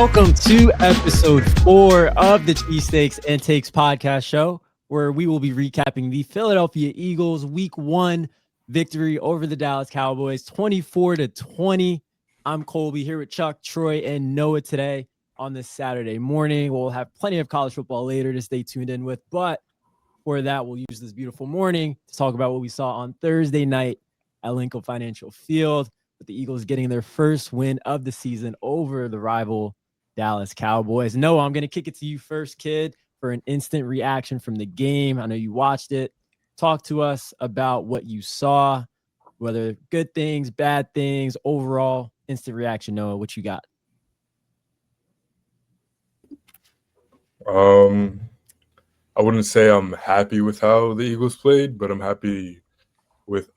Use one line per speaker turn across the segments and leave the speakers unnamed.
Welcome to episode 4 of the Cheesesteaks and Takes podcast show, where we will be recapping the Philadelphia Eagles week 1 victory over the Dallas Cowboys 24-20. I'm Colby here with Chuck, Troy, and Noah today on this Saturday morning. We'll have plenty of college football later to stay tuned in with, but for that, we'll use this beautiful morning to talk about what we saw on Thursday night at Lincoln Financial Field, with the Eagles getting their first win of the season over the rival Dallas Cowboys. Noah, I'm going to kick it to you first, kid, for an instant reaction from the game. I know you watched it. Talk to us about what you saw, whether good things, bad things, overall instant reaction. Noah, what you got?
I wouldn't say I'm happy with how the Eagles played, but I'm happy with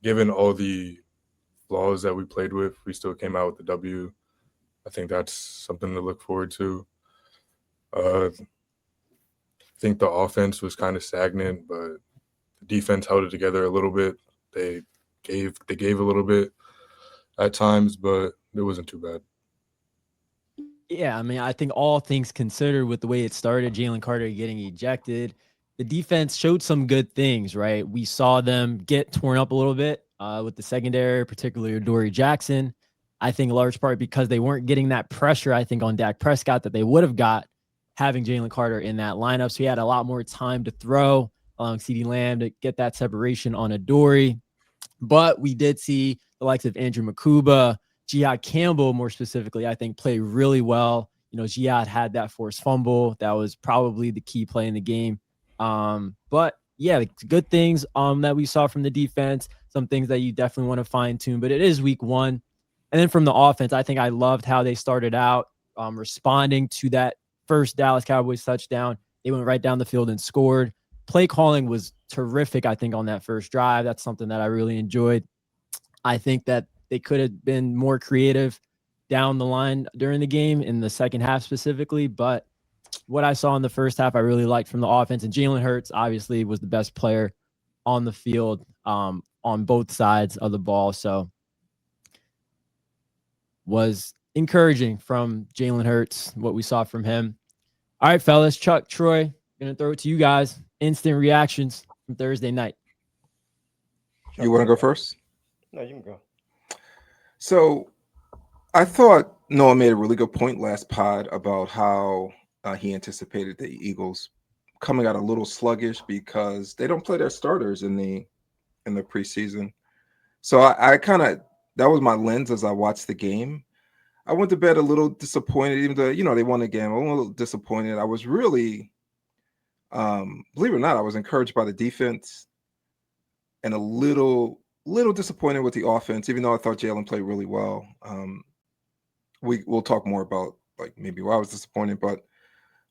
given all the flaws that we played with, we still came out with the W. I think that's something to look forward to. I think the offense was kind of stagnant, but the defense held it together a little bit. They gave a little bit at times, but it wasn't too bad.
Yeah, I mean, I think all things considered, with the way it started, Jalen Carter getting ejected, the defense showed some good things, right? We saw them get torn up a little bit with the secondary, particularly Adoree Jackson. I think large part because they weren't getting that pressure, I think, on Dak Prescott that they would have got having Jalen Carter in that lineup. So he had a lot more time to throw along CeeDee Lamb to get that separation on Adoree. But we did see the likes of Andrew Makuba, Jihad Campbell, more specifically, I think, play really well. You know, Jihad had that forced fumble. That was probably the key play in the game. But yeah, good things that we saw from the defense, some things that you definitely want to fine tune, but it is week 1. And then from the offense, I think I loved how they started out responding to that first Dallas Cowboys touchdown. They went right down the field and scored. Play calling was terrific, I think, on that first drive. That's something that I really enjoyed. I think that they could have been more creative down the line during the game in the second half specifically. But what I saw in the first half, I really liked from the offense. And Jalen Hurts obviously was the best player on the field on both sides of the ball. So was encouraging from Jalen Hurts, what we saw from him. All right, fellas, Chuck, Troy, going to throw it to you guys. Instant reactions from Thursday night.
You want to go first?
No, you can go.
So I thought Noah made a really good point last pod about how he anticipated the Eagles coming out a little sluggish because they don't play their starters in the preseason. So I kind of, that was my lens as I watched the game. I went to bed a little disappointed, even though, they won the game. I was a little disappointed. I was really, believe it or not, I was encouraged by the defense and a little disappointed with the offense, even though I thought Jalen played really well. We'll talk more about like maybe why I was disappointed, but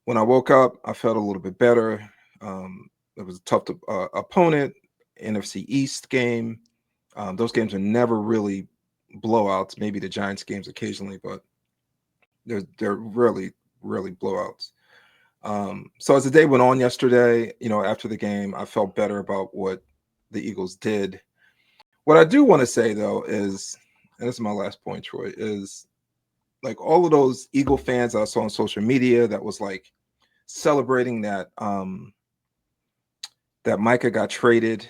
when I woke up, I felt a little bit better. It was a tough opponent, NFC East game. Those games are never really blowouts. Maybe the Giants games occasionally, but they're really blowouts. So as the day went on yesterday, after the game, I felt better about what the Eagles did. What I do want to say though is, and this is my last point, Troy, is like all of those Eagle fans I saw on social media that was like celebrating that that Micah got traded.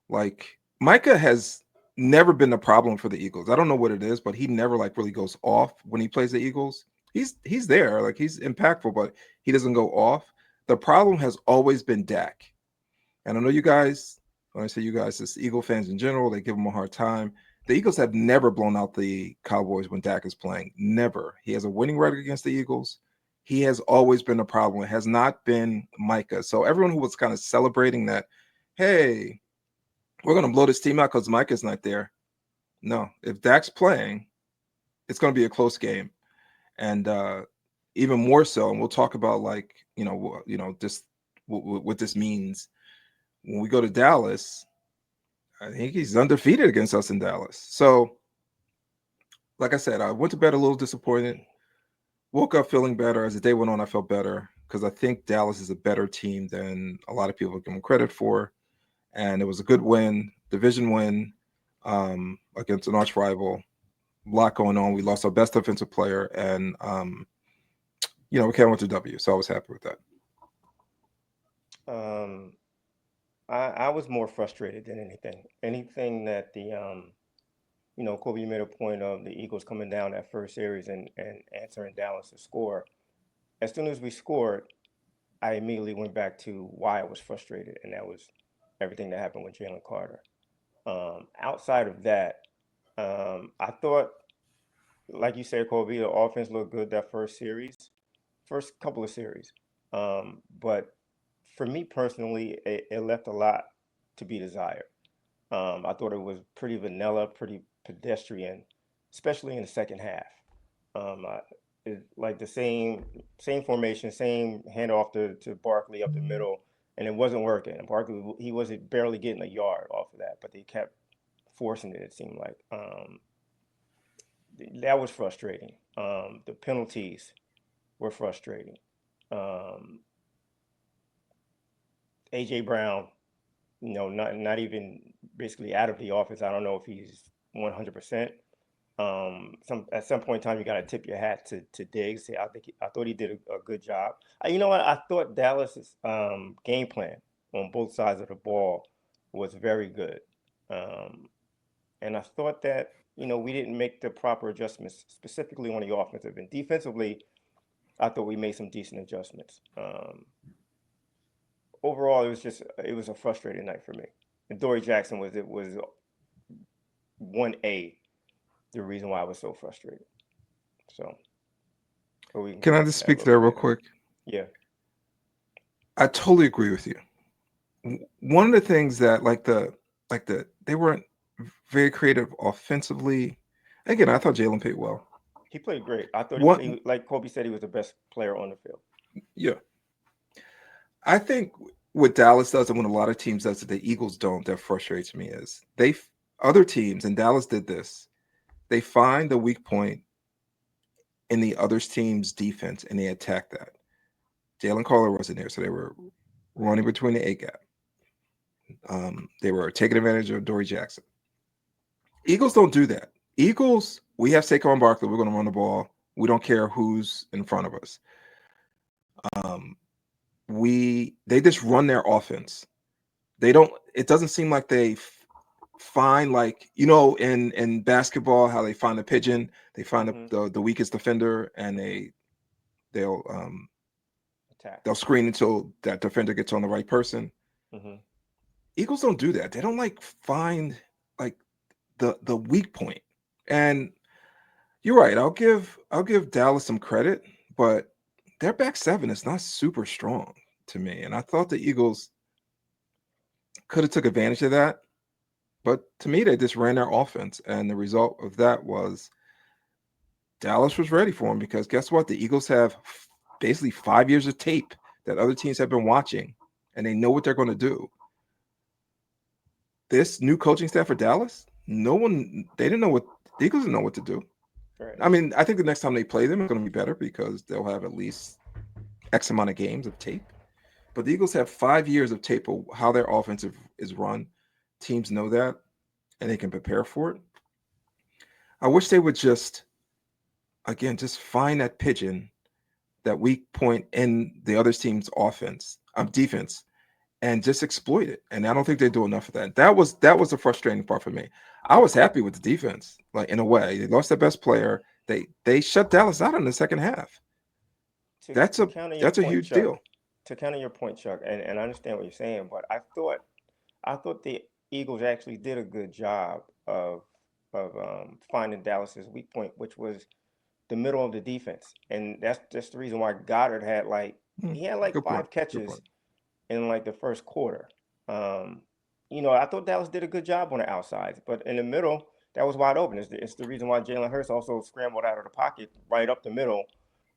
Like Micah has never been a problem for the Eagles. I don't know what it is, but he never like really goes off when he plays the Eagles. He's there, like he's impactful, but he doesn't go off. The problem has always been Dak. And I know you guys, when I say you guys, it's Eagle fans in general, they give him a hard time. The Eagles have never blown out the Cowboys when Dak is playing. Never. He has a winning record against the Eagles. He has always been a problem. It has not been Micah. So everyone who was kind of celebrating that, hey, we're going to blow this team out because Micah's not there. No, if Dak's playing, it's going to be a close game. And even more so, and we'll talk about like, just what this means. When we go to Dallas, I think he's undefeated against us in Dallas. So, like I said, I went to bed a little disappointed. Woke up feeling better. As the day went on, I felt better because I think Dallas is a better team than a lot of people give them credit for. And it was a good win, division win against an arch rival. lot going on. We lost our best defensive player, and we came with the W, so I was happy with that.
Um, I was more frustrated than anything. Anything that Kobe made a point of the Eagles coming down that first series and answering Dallas to score. As soon as we scored, I immediately went back to why I was frustrated, and that was everything that happened with Jalen Carter. Outside of that, I thought, like you said, Kobe, the offense looked good that first couple of series. But for me personally, it left a lot to be desired. I thought it was pretty vanilla, pretty pedestrian, especially in the second half. Like the same formation, same handoff to Barkley up the middle, and it wasn't working. And Barkley, he wasn't barely getting a yard off of that, but they kept forcing it. It seemed like that was frustrating. The penalties were frustrating. Um, AJ Brown, not even basically out of the office. I don't know if he's 100%. At some point in time, you got to tip your hat to Diggs. I thought he did a good job. You know what? I thought Dallas's game plan on both sides of the ball was very good, um, and I thought that we didn't make the proper adjustments specifically on the offensive and defensively. I thought we made some decent adjustments. Overall, it was a frustrating night for me. And Dory Jackson was 1A the reason why I was so frustrated. So, but we can
Can
get
I
into
just
that a
speak to
little
that
bit
real
later.
quick?
Yeah.
I totally agree with you. One of the things that like the they weren't very creative offensively. Again, I thought Jalen played well.
He played great. I thought
What?
like Kobe said, he was the best player on the field.
Yeah, I think what Dallas does and what a lot of teams does that the Eagles don't that frustrates me is other teams and Dallas did this. They find the weak point in the other team's defense and they attack that. Jalen Carter wasn't there, so they were running between the A gap. They were taking advantage of Dory Jackson. Eagles don't do that. Eagles, we have Saquon Barkley. We're going to run the ball. We don't care who's in front of us. Um, they just run their offense. They don't. It doesn't seem like they find like in basketball how they find the pigeon. They find
Mm-hmm.
the weakest defender and they'll
Attack.
they'll screen until that defender gets on the right person.
Mm-hmm.
Eagles don't do that. They don't like find like the weak point. And you're right. I'll give Dallas some credit, but their back seven is not super strong to me. And I thought the Eagles could have took advantage of that. But to me, they just ran their offense, and the result of that was Dallas was ready for them because guess what? The Eagles have basically 5 years of tape that other teams have been watching, and they know what they're going to do. This new coaching staff for Dallas, they didn't know what the Eagles didn't know what to do.
Right.
I mean, I think the next time they play them, it's going to be better because they'll have at least X amount of games of tape. But the Eagles have 5 years of tape of how their offensive is run. Teams know that, and they can prepare for it. I wish they would just find that pigeon, that weak point in the other team's defense, and just exploit it. And I don't think they do enough of that. That was the frustrating part for me. I was happy with the defense, like in a way. They lost their best player. They shut Dallas out in the second half.
To
That's
to
a
counter your
that's a
point,
huge
Chuck.
deal.
To counter your point, Chuck, and I understand what you're saying, but I thought the Eagles actually did a good job of finding Dallas's weak point, which was the middle of the defense, and that's just the reason why Goddard
Hmm,
he had like
good point.
five
Good point.
catches in like the first quarter. Um, I thought Dallas did a good job on the outsides, but in the middle, that was wide open. It's the reason why Jalen Hurts also scrambled out of the pocket right up the middle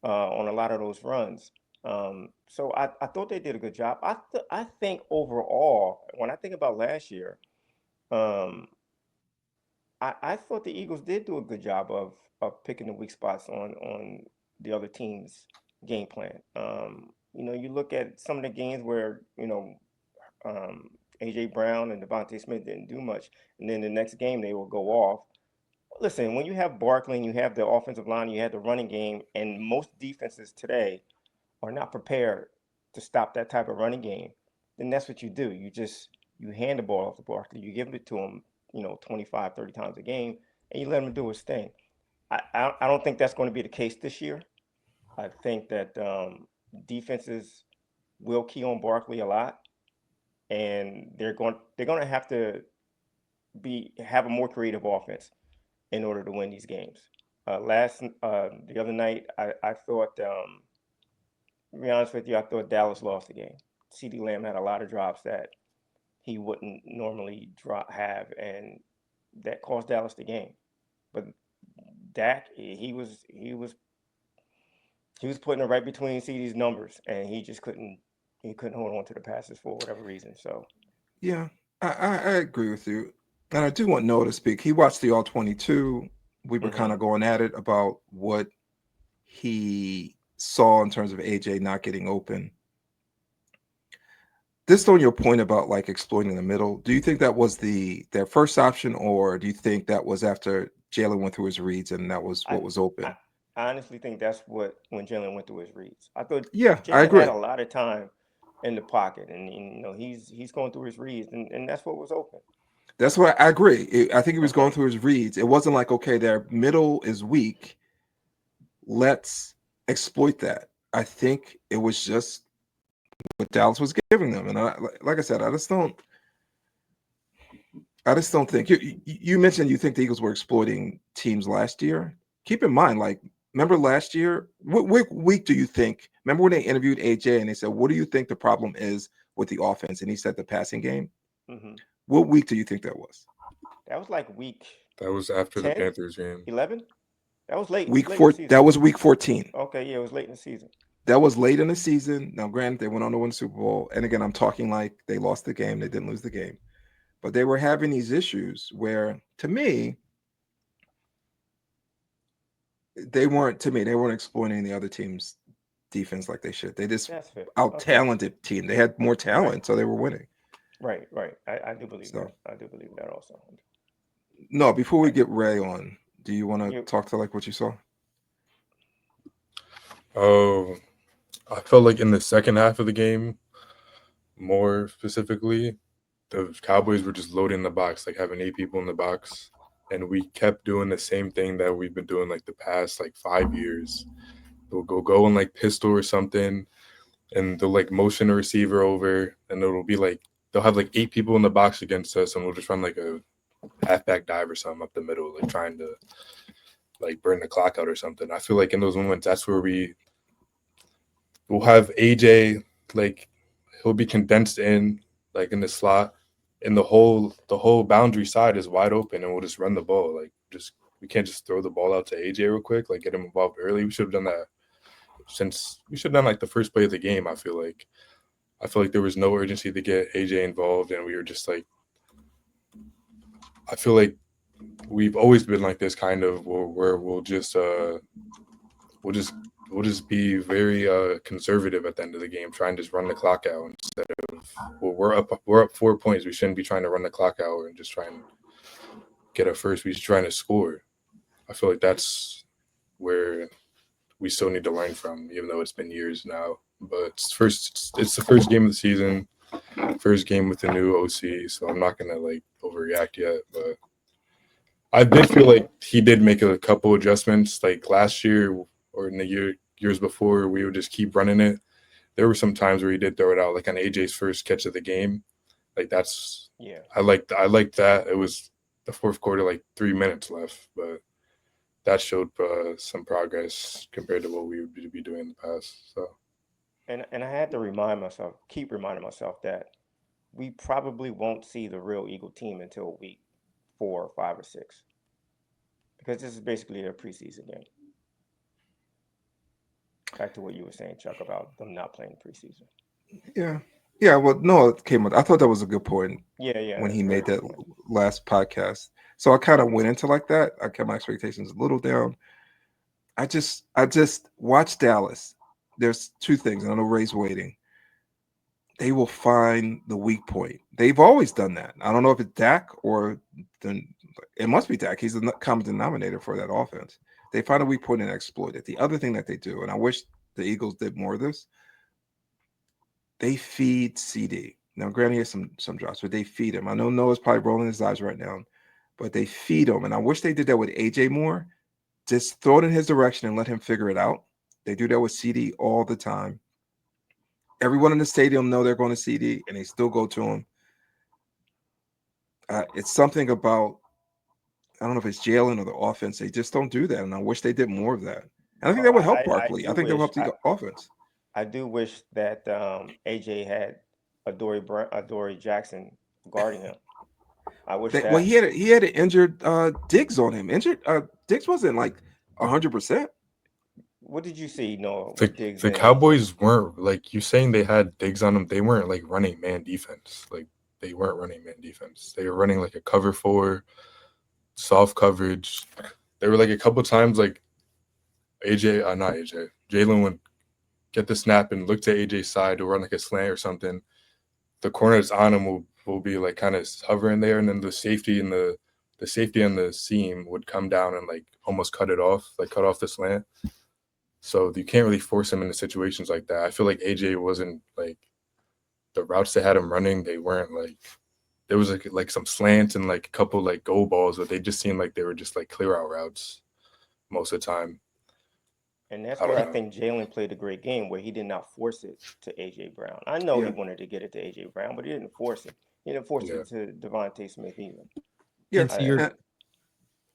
on a lot of those runs. So I thought they did a good job. I think overall, when I think about last year, um, I thought the Eagles did do a good job of picking the weak spots on the other team's game plan. You look at some of the games where um, AJ Brown and Devontae Smith didn't do much, and then the next game they will go off. Listen, when you have Barkley and you have the offensive line, you have the running game, and most defenses today are not prepared to stop that type of running game, then that's what you do. You hand the ball off to Barkley, you give it to him, 25, 30 times a game, and you let him do his thing. I don't think that's going to be the case this year. I think that defenses will key on Barkley a lot, and they're going to have to have a more creative offense in order to win these games. The other night, I thought, to be honest with you, I thought Dallas lost the game. CeeDee Lamb had a lot of drops that he wouldn't normally and that cost Dallas the game. But Dak, he was putting it right between CeeDee's numbers, and he couldn't hold on to the passes for whatever reason. So
Yeah, I agree with you. And I do want Noah to speak. He watched the All 22. We were kind
mhm.
of going at it about what he saw in terms of AJ not getting open. Just on your point about like exploiting the middle, do you think that was their first option, or do you think that was after Jalen went through his reads and that was
I,
what was
I
open?
I honestly think that's when Jalen went through his reads. I thought
Yeah, I
Jalen had
agree.
a lot of time in the pocket, and he's going through his reads, and that's what was open.
That's why I agree. I think he was going
Okay.
through his reads. It wasn't like, okay, their middle is weak. Let's exploit that. I think it was just what Dallas was giving them. And like I said, I just don't think you mentioned you think the Eagles were exploiting teams last year. Keep in mind, like, remember last year? What week do you think? Remember when they interviewed AJ and they said, "What do you think the problem is with the offense?" And he said the passing game.
hmm
What week do you think that was?
That was like week
That was after the
10,
Panthers game.
11. That was late. It was
Week
late in the
four. That
season.
was week 14.
Okay, yeah, it was late in the season.
That was late in the season. Now, granted, they went on to win the Super Bowl. And again, I'm talking like they lost the game. They didn't lose the game. But they were having these issues where, to me, they weren't exploiting the other team's defense like they should. They just
That's fair.
out
Okay.
talented team. They had more
Right.
talent, so they were winning.
Right. Right. I do believe
So
that. I do believe that also.
no, before we
I,
get Ray on, do you want to
you.
talk to like what you saw?
Oh, I felt like in the second half of the game, more specifically, the Cowboys were just loading the box, like having 8 people in the box. And we kept doing the same thing that we've been doing like the past like 5 years. We'll go and like pistol or something, and they'll like motion a receiver over, and it'll be like they'll have like 8 people in the box against us, and we'll just run like a halfback dive or something up the middle, like trying to like burn the clock out or something. I feel like in those moments, that's where we'll have AJ, like he'll be condensed in like in the slot, and the whole boundary side is wide open, and we'll just run the ball. Like just we can't just throw the ball out to AJ real quick, like get him involved early. We should have done that since we should have done like the first play of the game. I feel like there was no urgency to get AJ involved, and we were just like, I feel like we've always been like this kind of where we'll just we'll just be very conservative at the end of the game, trying to just run the clock out instead of we're up 4 points. We shouldn't be trying to run the clock out and just try and get a first. We're just trying to score. I feel like that's where we still need to learn from, even though it's been years now. But it's the first game of the season, first game with the new OC, so I'm not gonna like overreact yet. But I did feel like he did make a couple adjustments, like last year or in the years before. We would just keep running it. There were some times where he did throw it out, like on AJ's first catch of the game. Like that's
Yeah.
I liked that. It was the fourth quarter, like 3 minutes left, but that showed some progress compared to what we would be doing in the past. So
And I had to keep reminding myself that we probably won't see the real Eagle team until week 4, 5, or 6, because this is basically a preseason game. Back to what you were saying, Chuck, about them not playing preseason.
Yeah, yeah. Well, no, it came up. I thought that was a good point
Yeah, yeah,
when
that's
he
a very
made
good
that
point.
last podcast. So I kind of went into like that. I kept my expectations a little down. I just watched Dallas. There's two things. And I know Ray's waiting. They will find the weak point. They've always done that. I don't know if it's Dak or the It must be Dak. He's the common denominator for that offense. They find a weak point and exploit it. The other thing that they do, and I wish the Eagles did more of this, they feed CD. Now, granted, he has some drops, but they feed him. I know Noah's probably rolling his eyes right now, but they feed him. And I wish they did that with AJ more. Just throw it in his direction and let him figure it out. They do that with CD all the time. Everyone in the stadium know they're going to CD, and they still go to him. It's something about, I don't know if it's Jalen or the offense. They just don't do that, and I wish they did more of that. And I think that would help Barkley. I think that would help the offense.
I do wish that AJ had Adoree Jackson guarding him. I wish that.
Well, he had an injured Diggs on him. Diggs wasn't like 100%.
What did you see, Noah?
The Cowboys weren't, like, you saying they had Diggs on them. They weren't like running man defense. Like, they weren't running man defense. They were running like a cover 4, soft coverage. They were like a couple times like Jalen would get the snap and look to AJ's side to run like a slant or something. The corners on him will be like kind of hovering there, and then the safety and the seam would come down and like almost cut off the slant. So you can't really force him into situations like that. I feel like AJ wasn't like, the routes they had him running, they weren't like, there was like some slants and like a couple like goal balls, but they just seemed like they were just like clear out routes most of the time.
And that's where I think Jalen played a great game, where he did not force it to AJ Brown. I know he wanted to get it to AJ Brown, but he didn't force it. He didn't force it to Devontae Smith either.
Yeah.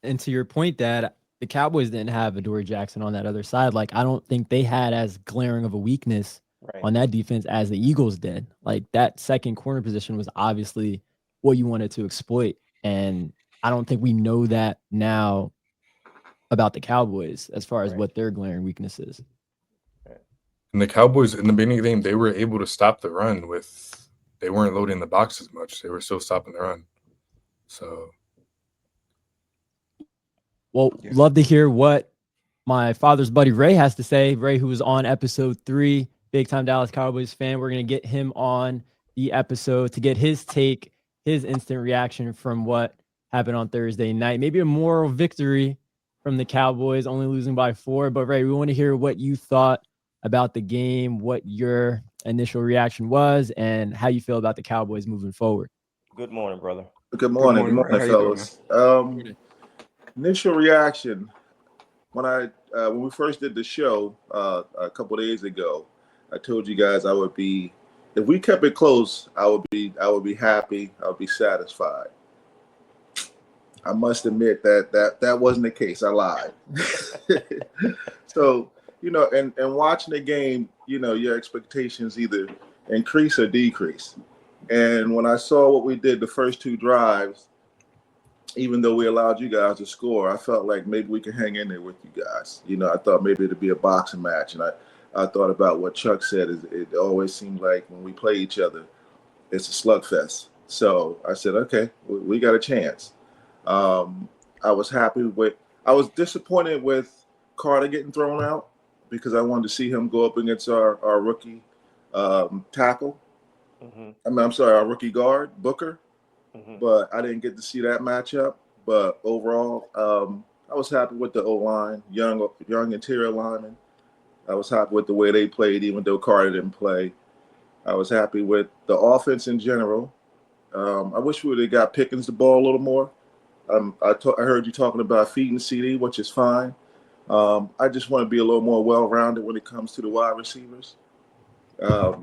And to your point, Dad, the Cowboys didn't have Adoree Jackson on that other side. Like, I don't think they had as glaring of a weakness on that defense as the Eagles did. Like, that second corner position was obviously what you wanted to exploit. And I don't think we know that now about the Cowboys as far as what their glaring weakness is.
And the Cowboys, in the beginning of the game, they were able to stop the run they weren't loading the box as much. They were still stopping the run. So.
Well, love to hear what my father's buddy Ray has to say. Ray, who was on episode 3, big time Dallas Cowboys fan. We're going to get him on the episode to get his take, his instant reaction from what happened on Thursday night. Maybe a moral victory from the Cowboys, only losing by 4. But Ray, we want to hear what you thought about the game, what your initial reaction was, and how you feel about the Cowboys moving forward.
Good morning, brother.
Good morning, fellas. Initial reaction, when we first did the show a couple of days ago, I told you guys if we kept it close, I would be happy, I would be satisfied. I must admit that wasn't the case. I lied. So, and watching the game, your expectations either increase or decrease. And when I saw what we did the first 2 drives, even though we allowed you guys to score, I felt like maybe we could hang in there with you guys. I thought maybe it'd be a boxing match. And I thought about what Chuck said. It always seems like when we play each other, it's a slugfest. So I said, okay, we got a chance. I was disappointed with Carter getting thrown out because I wanted to see him go up against our rookie tackle. Mm-hmm. I'm sorry, our rookie guard, Booker. Mm-hmm. But I didn't get to see that matchup. But overall, I was happy with the O-line, young interior lineman. I was happy with the way they played, even though Carter didn't play. I was happy with the offense in general. I wish we would have got Pickens the ball a little more. I heard you talking about feeding CD, which is fine. I just want to be a little more well-rounded when it comes to the wide receivers. But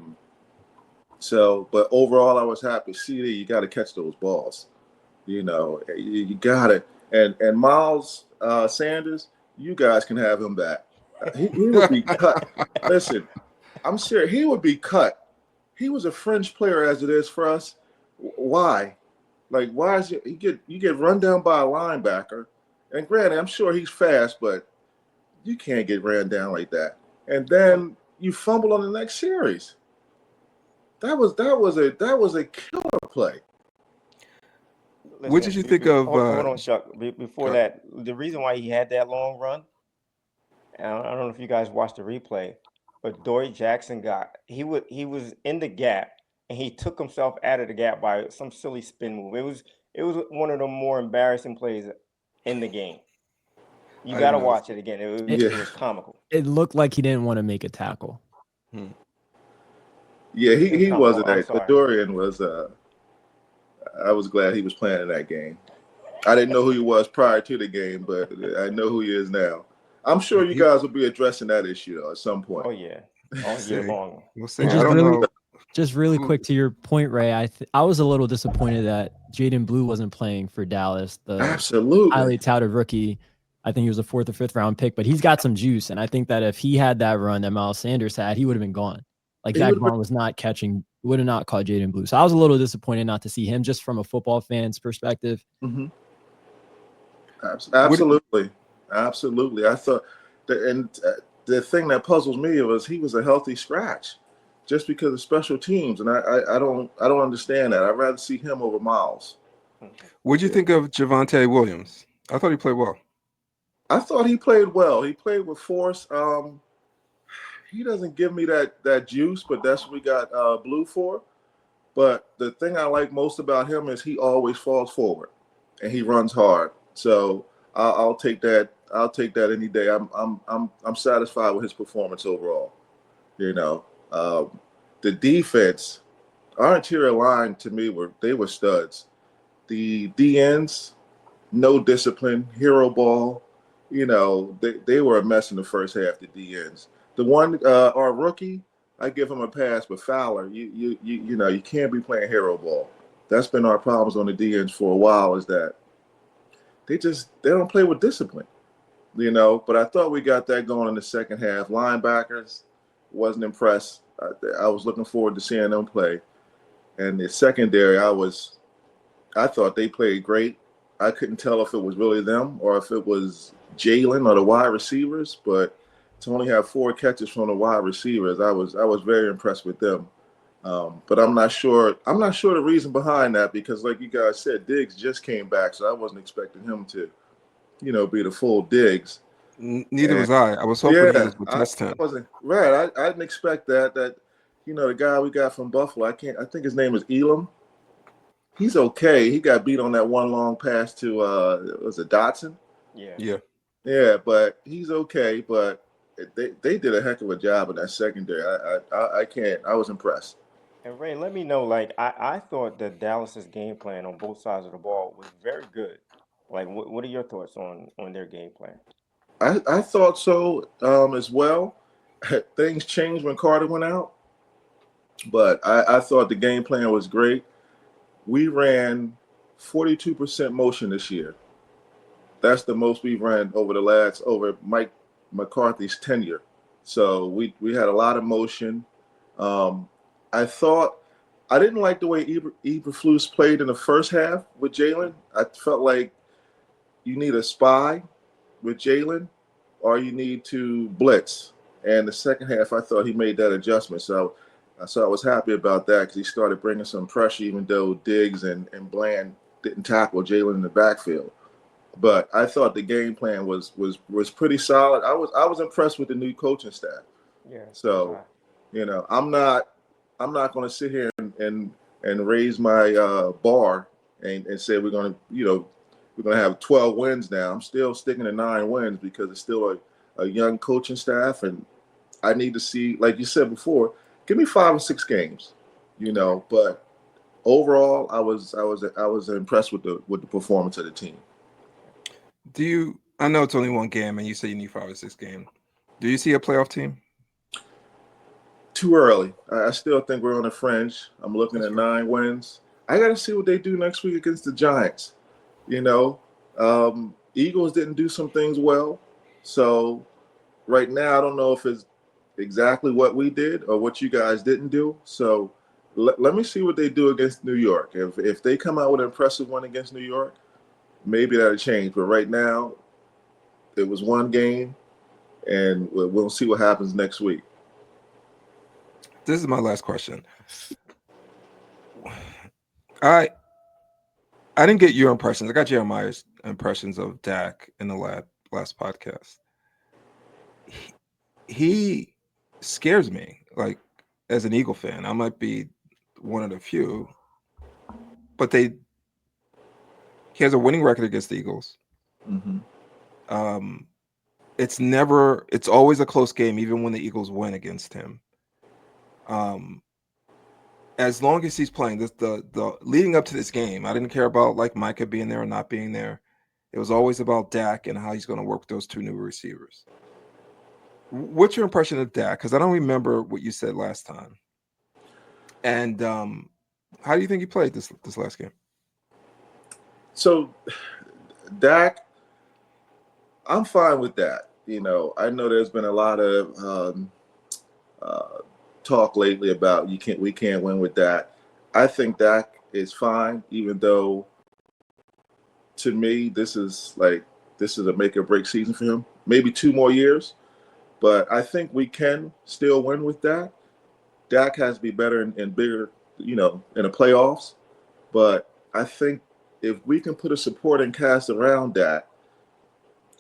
overall, I was happy. CD, you got to catch those balls. You got it. And Miles Sanders, you guys can have him back. He would be cut. Listen, I'm serious. He would be cut. He was a fringe player as it is for us. Why? Like, why is it you get run down by a linebacker? And granted, I'm sure he's fast, but you can't get ran down like that. And then you fumble on the next series. That was a killer play.
Listen, what did you think of?
Hold on, Chuck. Before that, the reason why he had that long run, I don't know if you guys watched the replay, but Adoree Jackson he was in the gap and he took himself out of the gap by some silly spin move. it was one of the more embarrassing plays in the game. You
I
got to
didn't notice.
watch it again. It
Yeah.
was comical.
It looked like he didn't want to make a tackle.
Yeah, he
Comical.
wasn't.
I'm
That
sorry.
Dorian was. I was glad he was playing in that game. I didn't know who he was prior to the game, but I know who he is now. I'm sure you guys will be addressing that issue though at some point.
Oh yeah, all year long.
We'll see.
And
I
just
don't
really,
know.
just really
who-
quick to your point, Ray. I was a little disappointed that Jaden Blue wasn't playing for Dallas. The
Absolutely.
highly touted rookie. I think he was a 4th or 5th round pick, but he's got some juice. And I think that if he had that run that Miles Sanders had, he would have been gone. Like
He
Zach
would've been-
Blount was not catching, would have not caught Jaden Blue. So I was a little disappointed not to see him just from a football fan's perspective.
Mhm. Absolutely. Absolutely. I thought the thing that puzzles me was he was a healthy scratch just because of special teams. And I don't understand that. I'd rather see him over Miles.
What'd you think of Javonte Williams? I thought he played well.
I thought he played well. He played with force. He doesn't give me that juice, but that's what we got Blue for. But the thing I like most about him is he always falls forward and he runs hard. So I'll take that. I'll take that any day. I'm satisfied with his performance overall. You know, the defense, our interior line to me were studs. The DNs, no discipline, hero ball. You know, they were a mess in the first half. The DNs. The one, our rookie, I give him a pass, but Fowler, you know, you can't be playing hero ball. That's been our problems on the DNs for a while. Is that they don't play with discipline, you know. But I thought we got that going in the second half. Linebackers, wasn't impressed. I was looking forward to seeing them play, and the secondary, I thought they played great. I couldn't tell if it was really them or if it was Jalen or the wide receivers, but to only have 4 catches from the wide receivers, I was very impressed with them. But I'm not sure the reason behind that because, like you guys said, Diggs just came back, so I wasn't expecting him to, you know, be the full Diggs.
Neither was I. I was hoping he was with test
I
10.
wasn't right. I didn't expect that. That you know, the guy we got from Buffalo, I think his name is Elam. He's okay. He got beat on that one long pass to was it Dotson?
Yeah.
Yeah, but he's okay. But they did a heck of a job in that secondary. I can't. I was impressed.
And Ray, let me know. Like I thought that Dallas's game plan on both sides of the ball was very good. Like, what are your thoughts on their game plan?
I thought so as well. Things changed when Carter went out, but I thought the game plan was great. We ran 42% motion this year. That's the most we've ran over Mike McCarthy's tenure. So we had a lot of motion. I thought I didn't like the way Eberflus played in the first half with Jalen. I felt like you need a spy with Jalen, or you need to blitz. And the second half, I thought he made that adjustment. So I was happy about that because he started bringing some pressure, even though Diggs and Bland didn't tackle Jalen in the backfield. But I thought the game plan was pretty solid. I was impressed with the new coaching staff.
Yeah.
So, you know, I'm not going to sit here and raise my bar and say we're going to have 12 wins now. I'm still sticking to 9 wins because it's still a young coaching staff, and I need to see, like you said before, give me 5 or 6 games, you know. But overall, I was impressed with the performance of the team.
I know it's only one game, and you say you need 5 or 6 games. Do you see a playoff team?
Too early. I still think we're on the fringe. I'm looking at 9 wins. I got to see what they do next week against the Giants. You know, Eagles didn't do some things well. So right now, I don't know if it's exactly what we did or what you guys didn't do. So let me see what they do against New York. If they come out with an impressive one against New York, maybe that'll change. But right now, it was one game, and we'll see what happens next week.
This is my last question. I didn't get your impressions. I got Jeremiah's impressions of Dak in the last podcast. He scares me, like, as an Eagle fan. I might be one of the few, but they He has a winning record against the Eagles.
Mm-hmm.
It's always a close game, even when the Eagles win against him. As long as he's playing the leading up to this game, I didn't care about like Micah being there or not being there. It was always about Dak and how he's going to work with those two new receivers. What's your impression of Dak? Because I don't remember what you said last time. And how do you think he played this last game?
So, Dak, I'm fine with that. You know, I know there's been a lot of talk lately about we can't win with Dak. I think Dak is fine, even though to me this is a make or break season for him. Maybe 2 more years, but I think we can still win with Dak. Dak has to be better and bigger, you know, in the playoffs. But I think if we can put a supporting cast around Dak,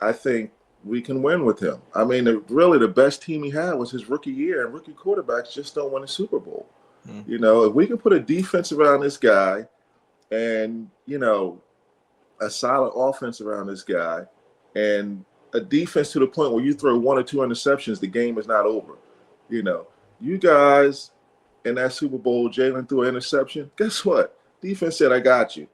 I think we can win with him. I mean, really the best team he had was his rookie year, and rookie quarterbacks just don't win a Super Bowl. You know, if we can put a defense around this guy and, you know, a solid offense around this guy and a defense to the point where you throw 1 or 2 interceptions, the game is not over. You know, you guys in that Super Bowl, Jalen threw an interception. Guess what? Defense said, I got you.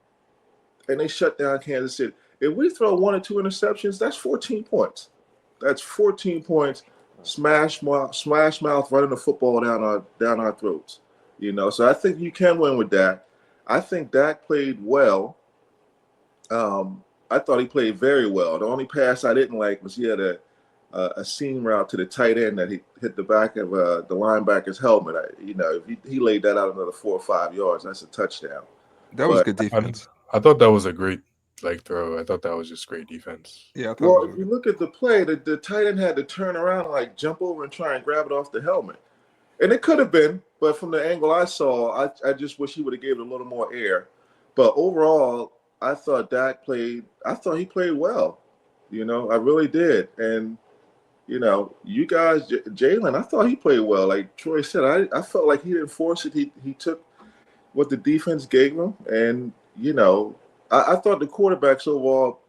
And they shut down Kansas City. If we throw 1 or 2 interceptions, that's 14 points. That's 14 points. Smash mouth running the football down our throats. You know, so I think you can win with Dak. I think Dak played well. I thought he played very well. The only pass I didn't like was he had a seam route to the tight end that he hit the back of the linebacker's helmet. You know, if he laid that out another 4 or 5 yards, that's a touchdown.
That was good defense.
I thought that was a great throw. I thought that was just great defense.
Yeah.
Well, if you look at the play, the tight end had to turn around and like jump over and try and grab it off the helmet. And it could have been, but from the angle I saw, I just wish he would have gave it a little more air. But overall, I thought he played well. You know, I really did. And, you know, you guys, Jalen, I thought he played well. Like Troy said, I felt like he didn't force it. He took what the defense gave him. And, you know, I thought the quarterbacks overall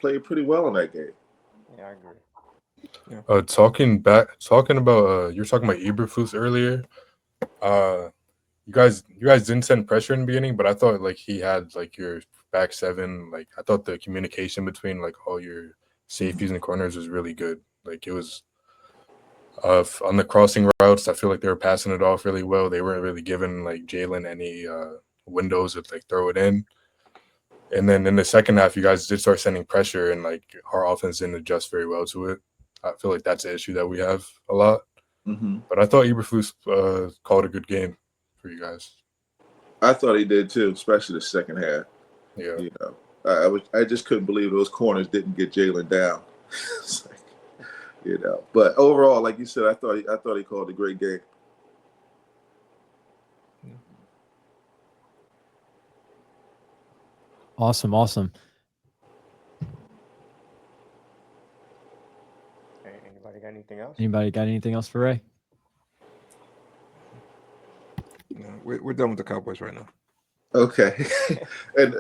played pretty well in that game.
Yeah, I agree.
Yeah. Talking about you were talking about Eberflus earlier. You guys didn't send pressure in the beginning, but I thought like he had like your back seven. Like I thought the communication between like all your safeties and corners was really good. Like it was on the crossing routes. I feel like they were passing it off really well. They weren't really giving like Jalen any windows to like throw it in. And then in the second half, you guys did start sending pressure, and like our offense didn't adjust very well to it. I feel like that's an issue that we have a lot.
Mm-hmm.
But I thought Eberflus called a good game for you guys.
I thought he did too, especially the second half.
Yeah,
you know, I just couldn't believe those corners didn't get Jalen down. Like, you know, but overall, like you said, I thought he called a great game.
Awesome.
Anybody got anything else?
Anybody got anything else for Ray?
No, we're done with the Cowboys right now.
Okay. And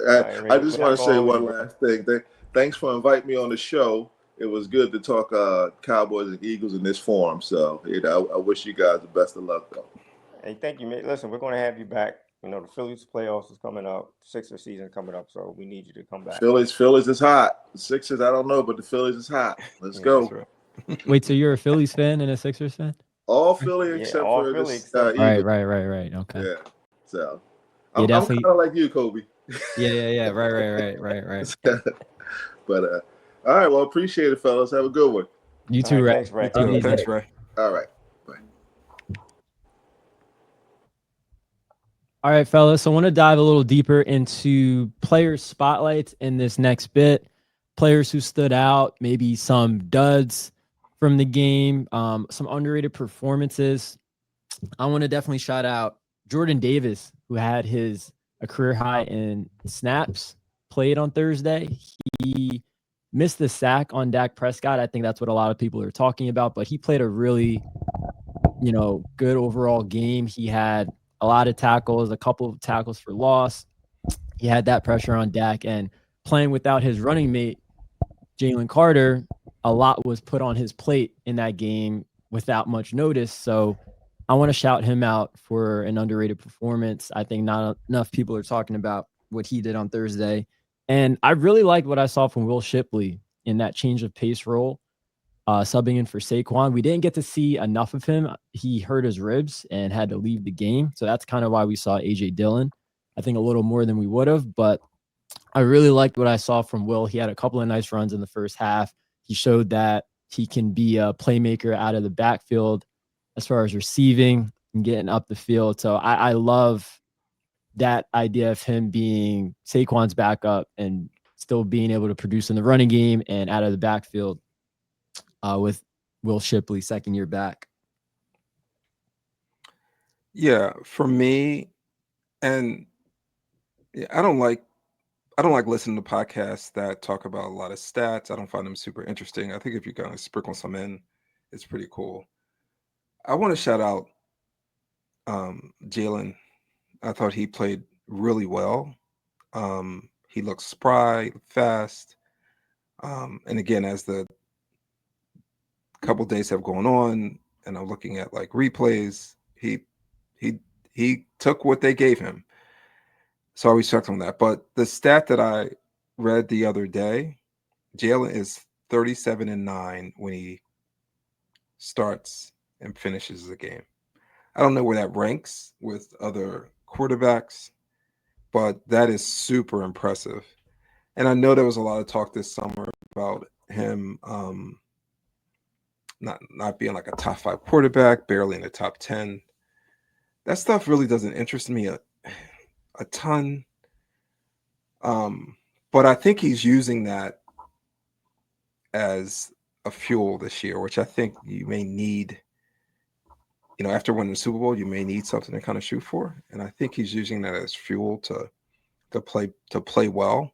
I just want to say one
you.
last thing. Thanks for inviting me on the show. It was good to talk Cowboys and Eagles in this forum. So, you know, I wish you guys the best of luck, though.
Hey, thank you, mate. Listen, we're going to have you back. You know, the Phillies playoffs is coming up. Sixers season coming up, so we need you to come back.
Phillies is hot. The Sixers, I don't know, but the Phillies is hot. Let's go.
Right.
Wait, so you're a Phillies fan and a Sixers fan?
All Philly except
all
for
Philly
the
except-
Eagles.
Right. Okay.
Yeah. So
Yeah,
I'm
definitely.
kind of like you, Kobe.
Yeah. Right.
But all right. Well, appreciate it, fellas. Have a good one.
You too,
All right,
Ray.
thanks, Ray.
You too,
Thanks, Ray.
All right.
All right, fellas. So I want to dive a little deeper into player spotlights in this next bit. Players who stood out, maybe some duds from the game, some underrated performances. I want to definitely shout out Jordan Davis, who had a career high in snaps played on Thursday. He missed the sack on Dak Prescott. I think that's what a lot of people are talking about, but he played a really, good overall game. He had a lot of tackles, a couple of tackles for loss. He had that pressure on Dak and playing without his running mate, Jalen Carter, a lot was put on his plate in that game without much notice. So I want to shout him out for an underrated performance. I think not enough people are talking about what he did on Thursday. And I really liked what I saw from Will Shipley in that change of pace role, subbing in for Saquon. We didn't get to see enough of him. He hurt his ribs and had to leave the game. So that's kind of why we saw AJ Dillon, I think a little more than we would have. But I really liked what I saw from Will. He had a couple of nice runs in the first half. He showed that he can be a playmaker out of the backfield as far as receiving and getting up the field. So I love that idea of him being Saquon's backup and still being able to produce in the running game and out of the backfield with Will Shipley, second year back.
Yeah, for me, and I don't like listening to podcasts that talk about a lot of stats. I don't find them super interesting. I think if you kind of sprinkle some in, it's pretty cool. I want to shout out Jalen. I thought he played really well. He looked spry, fast. And again, as the couple days have gone on, and I'm looking at like replays, he took what they gave him. So I respect on that. But the stat that I read the other day, Jalen is 37-9 when he starts and finishes the game. I don't know where that ranks with other quarterbacks, but that is super impressive. And I know there was a lot of talk this summer about him not being like a top 5 quarterback, barely in the top 10. That stuff really doesn't interest me a ton. But I think he's using that as a fuel this year, which I think you may need. After winning the Super Bowl, you may need something to kind of shoot for, and I think he's using that as fuel to play well,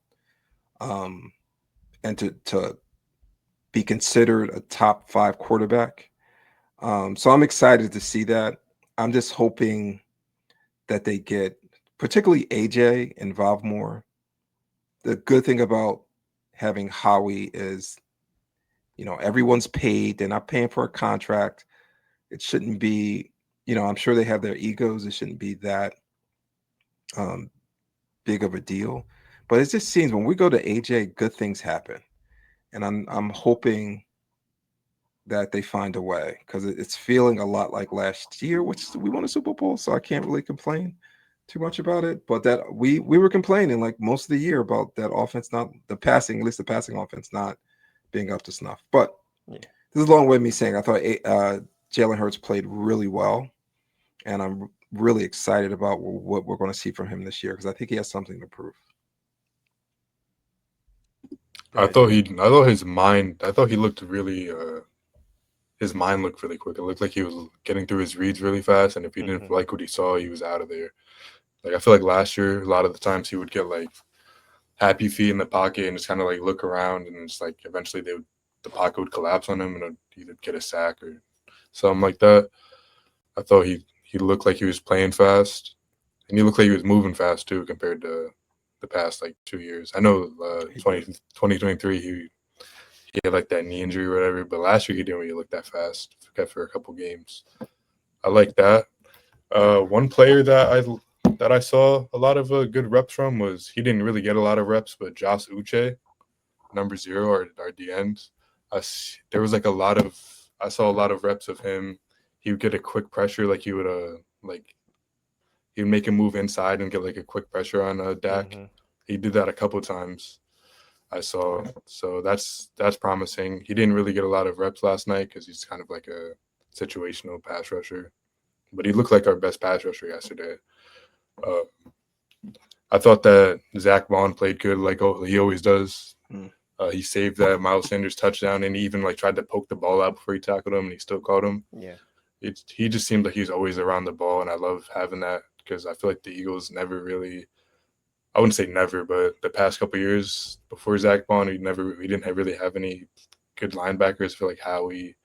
and to be considered a top 5 quarterback. So I'm excited to see that. I'm just hoping that they get particularly AJ involved more. The good thing about having Howie is, everyone's paid. They're not paying for a contract. It shouldn't be, I'm sure they have their egos. It shouldn't be that big of a deal. But it just seems when we go to AJ, good things happen. And I'm hoping that they find a way, because it's feeling a lot like last year, which we won a Super Bowl, so I can't really complain too much about it. But that we were complaining like most of the year about that offense, not the passing, at least the passing offense not being up to snuff. But this is a long way of me saying I thought Jalen Hurts played really well, and I'm really excited about what we're going to see from him this year, because I think he has something to prove.
I thought he looked really his mind looked really quick. It looked like he was getting through his reads really fast, and if he didn't like what he saw, he was out of there. Like, I feel like last year, a lot of the times he would get like happy feet in the pocket and just kind of like look around, and it's like eventually the pocket would collapse on him and it'd either get a sack or something like that. I thought he looked like he was playing fast, and he looked like he was moving fast too compared to the past like 2 years. I know 2023 he had like that knee injury or whatever, but last year he didn't really look that fast for a couple games. I like that. One player that I saw a lot of good reps from was, he didn't really get a lot of reps, but Josh Uche, number 0, our D end. I saw a lot of reps of him. He would get a quick pressure, like he would make a move inside and get like a quick pressure on Dak. Mm-hmm. He did that a couple times, I saw. So that's promising. He didn't really get a lot of reps last night because he's kind of like a situational pass rusher, but he looked like our best pass rusher yesterday. I thought that Zach Vaughn played good, like he always does. He saved that Miles Sanders touchdown, and he even like tried to poke the ball out before he tackled him, and he still caught him. Yeah, he just seemed like he's always around the ball, and I love having that, because I feel like the Eagles never really, I wouldn't say never, but the past couple of years before Zach Vaughn, we didn't really have any good linebackers. I feel like Howie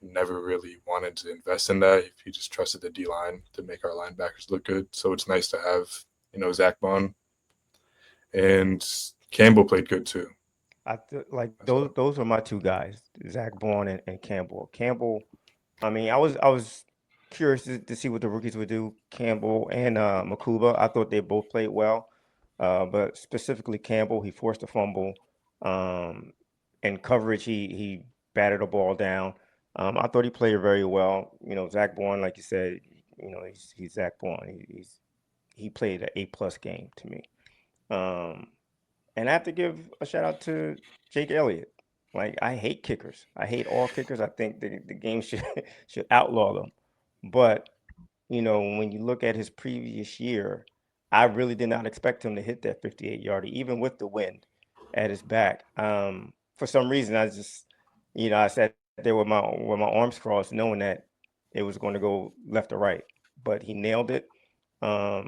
never really wanted to invest in that. He just trusted the D-line to make our linebackers look good. So it's nice to have, Zach Vaughn. And Campbell played good too.
Like
So,
those are my two guys, Zach Bond and Campbell. Campbell, I mean, I was curious to see what the rookies would do. Campbell and Makuba, I thought they both played well, but specifically Campbell, he forced a fumble. Um, in coverage, he batted the ball down. I thought he played very well. Zach Bond, like you said, he's Zach Bond. He played an A+ game to me. Um, and I have to give a shout out to Jake Elliott. Like I hate kickers. I hate all kickers. I think the game should should outlaw them. But when you look at his previous year, I really did not expect him to hit that 58-yarder, even with the wind at his back. For some reason, I just, I sat there with my arms crossed, knowing that it was going to go left or right. But he nailed it. I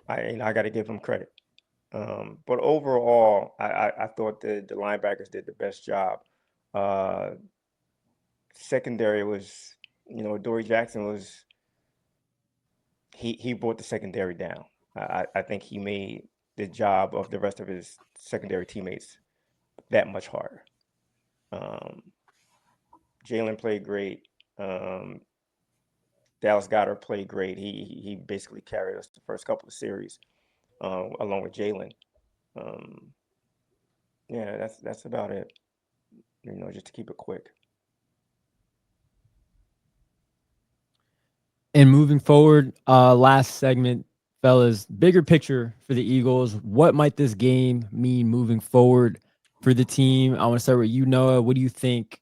got to give him credit. But overall, I thought the linebackers did the best job. Uh, Secondary was, Dory Jackson was he brought the secondary down. I think he made the job of the rest of his secondary teammates that much harder. Um, Jalen played great. Um, Dallas Goddard played great. He basically carried us the first couple of series, along with Jalen. Um, yeah, that's about it. Just to keep it quick.
And moving forward, last segment, fellas, bigger picture for the Eagles. What might this game mean moving forward for the team? I want to start with you, Noah. What do you think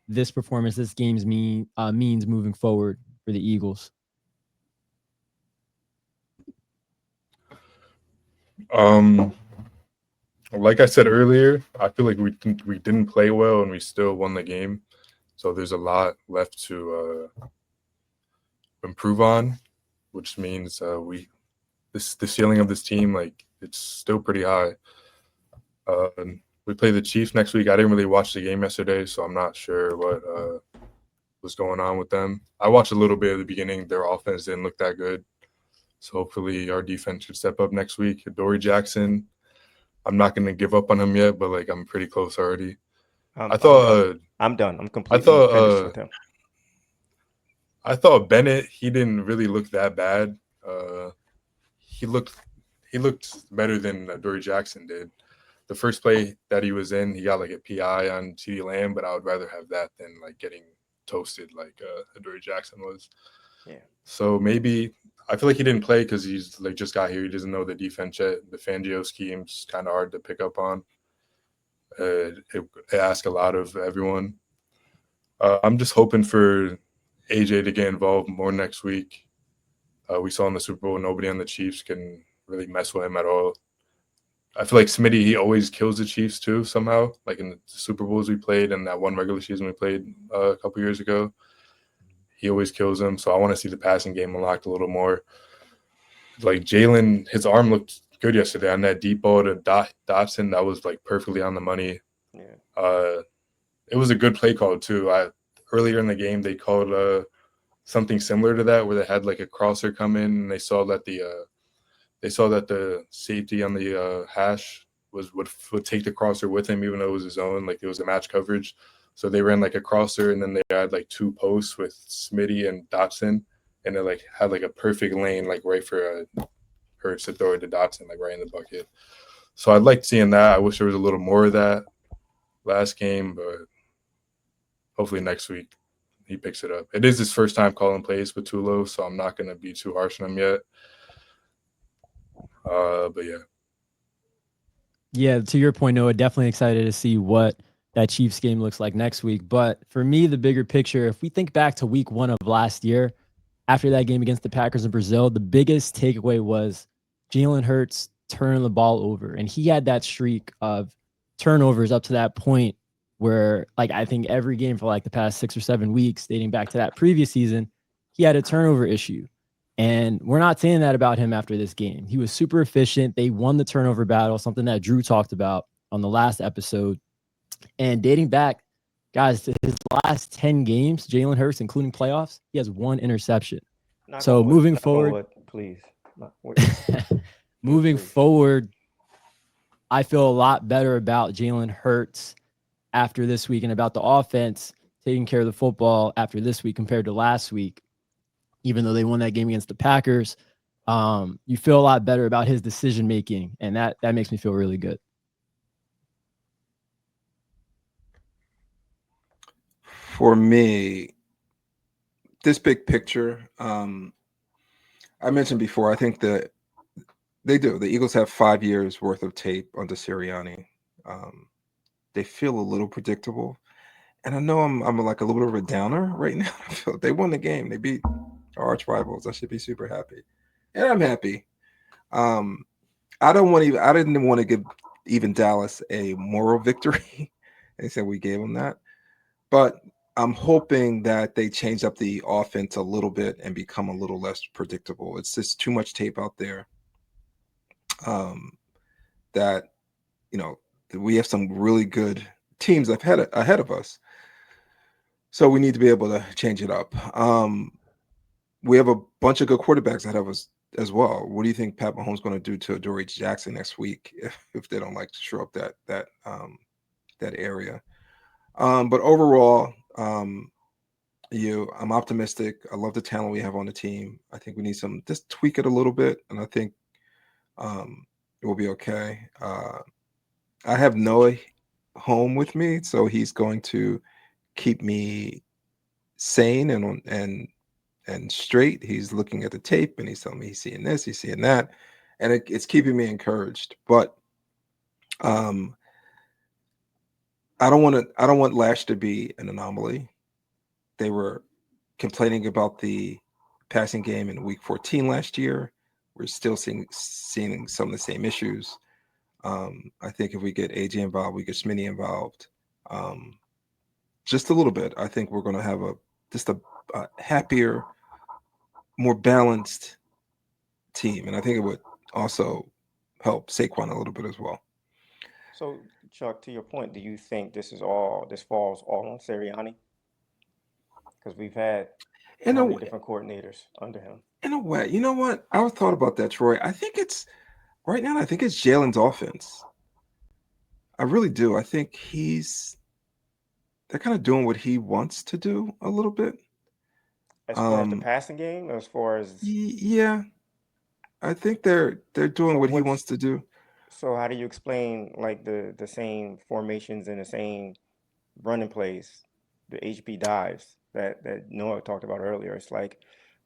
this performance, this game's means moving forward for the Eagles?
Like I said earlier, I feel like we didn't play well and we still won the game. So there's a lot left to improve on, which means the ceiling of this team, like, it's still pretty high. We play the Chiefs next week. I didn't really watch the game yesterday, so I'm not sure what was going on with them. I watched a little bit at the beginning. Their offense didn't look that good. So hopefully our defense should step up next week. Dory Jackson, I'm not going to give up on him yet, but like I'm pretty close already.
I'm,
I
I'm
thought
done. I'm done. I'm
I
completely finished
thought
with him.
I thought Bennett, he didn't really look that bad. He looked better than Dory Jackson did. The first play that he was in, he got like a PI on CeeDee Lamb, but I would rather have that than like getting toasted like Dory Jackson was.
Yeah.
So maybe I feel like he didn't play because he's like just got here. He doesn't know the defense yet. The Fangio scheme's kind of hard to pick up on. It asks a lot of everyone. I'm just hoping for AJ to get involved more next week. We saw in the Super Bowl, nobody on the Chiefs can really mess with him at all. I feel like Smitty, he always kills the Chiefs too somehow. Like in the Super Bowls we played and that one regular season we played a couple years ago, he always kills them. So I want to see the passing game unlocked a little more. Like Jalen, his arm looked good yesterday on that deep ball to Dotson. That was like perfectly on the money.
Yeah.
It was a good play call too. Earlier in the game they called something similar to that where they had like a crosser come in and they saw that the safety on the hash would take the crosser with him even though it was his own, like it was a match coverage. So they ran like a crosser and then they had like two posts with Smitty and Dotson and they like had like a perfect lane like right for Hurts to throw it to Dotson like right in the bucket. So I'd like seeing that. I wish there was a little more of that last game, but hopefully next week he picks it up. It is his first time calling plays with Tulo, so I'm not going to be too harsh on him yet. But yeah.
Yeah, to your point, Noah, definitely excited to see what that Chiefs game looks like next week. But for me, the bigger picture, if we think back to week 1 of last year, after that game against the Packers in Brazil, the biggest takeaway was Jalen Hurts turning the ball over. And he had that streak of turnovers up to that point where, like, I think every game for like the past 6 or 7 weeks, dating back to that previous season, he had a turnover issue. And we're not saying that about him after this game. He was super efficient. They won the turnover battle, something that Drew talked about on the last episode. And dating back, guys, to his last 10 games, Jalen Hurts, including playoffs, he has 1 interception. So moving forward,
please.
moving forward, I feel a lot better about Jalen Hurts after this week and about the offense taking care of the football after this week compared to last week. Even though they won that game against the Packers, you feel a lot better about his decision making, and that makes me feel really good.
For me, this big picture, I mentioned before, I think that they do. The Eagles have 5 years worth of tape under Sirianni. They feel a little predictable. And I know I'm like a little bit of a downer right now. I feel they won the game. They beat our arch rivals. I should be super happy. And I'm happy. I didn't want to give even Dallas a moral victory. They said we gave them that. But I'm hoping that they change up the offense a little bit and become a little less predictable. It's just too much tape out there. That we have some really good teams ahead of us. So we need to be able to change it up. We have a bunch of good quarterbacks ahead of us as well. What do you think Pat Mahomes is going to do to Adoree Jackson next week if they don't like to show up that area? But overall, I'm optimistic. I love the talent we have on the team. I think we need just tweak it a little bit, and I think it will be okay. I have Noah home with me, so he's going to keep me sane and straight. He's looking at the tape and he's telling me he's seeing this, he's seeing that, and it's keeping me encouraged. But I don't want Lash to be an anomaly. They were complaining about the passing game in Week 14 last year. We're still seeing some of the same issues. I think if we get AJ involved, we get Smitty involved, just a little bit, I think we're going to have a happier, more balanced team, and I think it would also help Saquon a little bit as well.
So, Chuck, to your point, do you think this falls all on Sirianni? Because we've had
In
how
a
many different coordinators under him?
in a way, you know what? I thought about that, Troy. I think it's right now. I think it's Jalen's offense. I really do. I think they're kind of doing what he wants to do a little bit.
As far as the passing game, as far as
Yeah, I think they're doing
so
what he
what's
wants to do.
so how do you explain like the same formations and the same running plays, the HB dives that Noah talked about earlier? It's like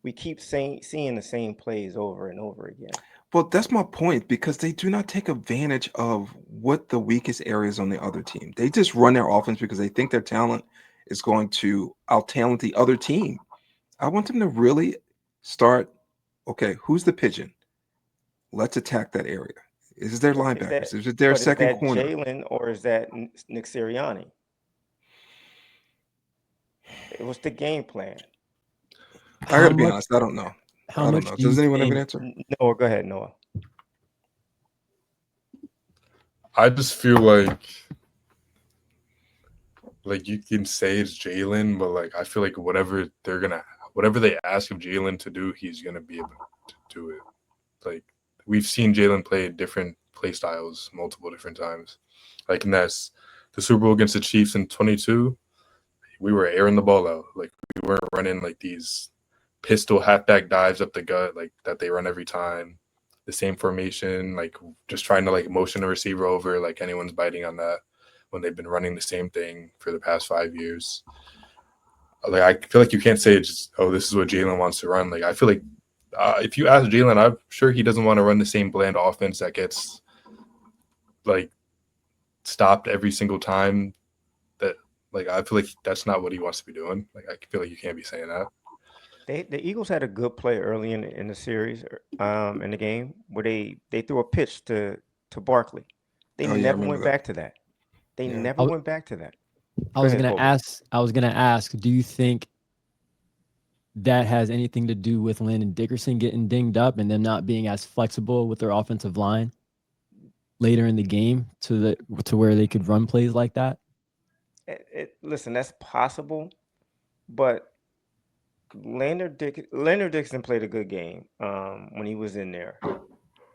we keep seeing the same plays over and over again.
Well, that's my point because they do not take advantage of what the weakest areas on the other team. They just run their offense because they think their talent is going to out talent the other team. I want them to really start. Okay, who's the pigeon? Let's attack that area. Is it their
But
linebackers? Is it their
is
second
that
corner?
Jalen or is that Nick Sirianni? It was the game plan.
I got to be honest. I don't know.
How
I don't
much
know.
do you
Does anyone have an
think?
answer?
Noah, go ahead, Noah.
I just feel like you can say it's Jalen, but like I feel like whatever they ask of Jalen to do, he's gonna be able to do it. Like we've seen Jalen play different play styles multiple different times. Like in the Super Bowl against the Chiefs in 22, we were airing the ball out. Like we weren't running like these pistol halfback dives up the gut like that they run every time. The same formation, like just trying to like motion the receiver over like anyone's biting on that when they've been running the same thing for the past 5 years. Like I feel like you can't say it's just, oh, this is what Jalen wants to run. Like I feel like if you ask Jalen, I'm sure he doesn't want to run the same bland offense that gets like stopped every single time. That like I feel like that's not what he wants to be doing. Like I feel like you can't be saying that.
The Eagles had a good play early in the series, in the game where they threw a pitch to Barkley. They
Oh yeah, I
never
remember
went
that.
back to that. They
Yeah.
never went back to that.
I
Go
was
ahead,
gonna
Kobe.
ask, do you think that has anything to do with Landon Dickerson getting dinged up and them not being as flexible with their offensive line later in the game to where they could run plays like that?
Listen, that's possible, but Leonard Dixon played a good game when he was in there.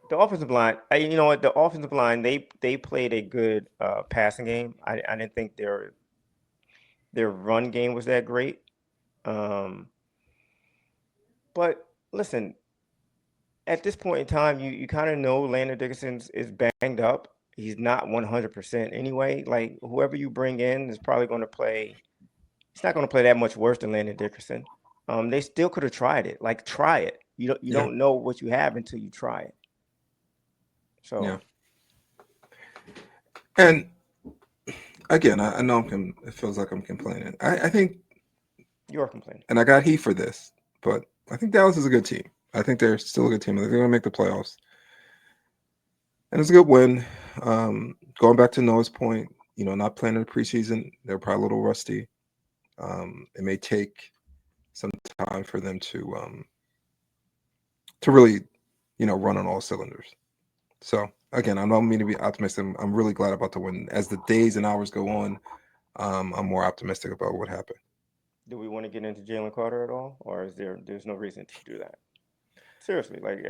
The offensive line, you know what? The offensive line, they played a good passing game. I didn't think their run game was that great. Um, but listen, at this point in time, you kind of know Landon Dickerson is banged up. He's not 100% anyway. Like whoever you bring in is probably going to play. He's not going to play that much worse than Landon Dickerson. They still could have tried it. Like try it. You
Yeah.
don't know what you have until you try it. So
Yeah. And again, I know it feels like I'm complaining. I think,
you're complaining.
and I got heat for this, but I think Dallas is a good team. I think they're still a good team. I think they're going to make the playoffs. And it's a good win. Going back to Noah's point, not playing in the preseason, they're probably a little rusty. It may take some time for them to really, run on all cylinders. So again, I don't mean to be optimistic. I'm really glad about the win. As the days and hours go on, I'm more optimistic about what happened.
Do we want to get into Jalen Carter at all, or is there's no reason to do that? Seriously, like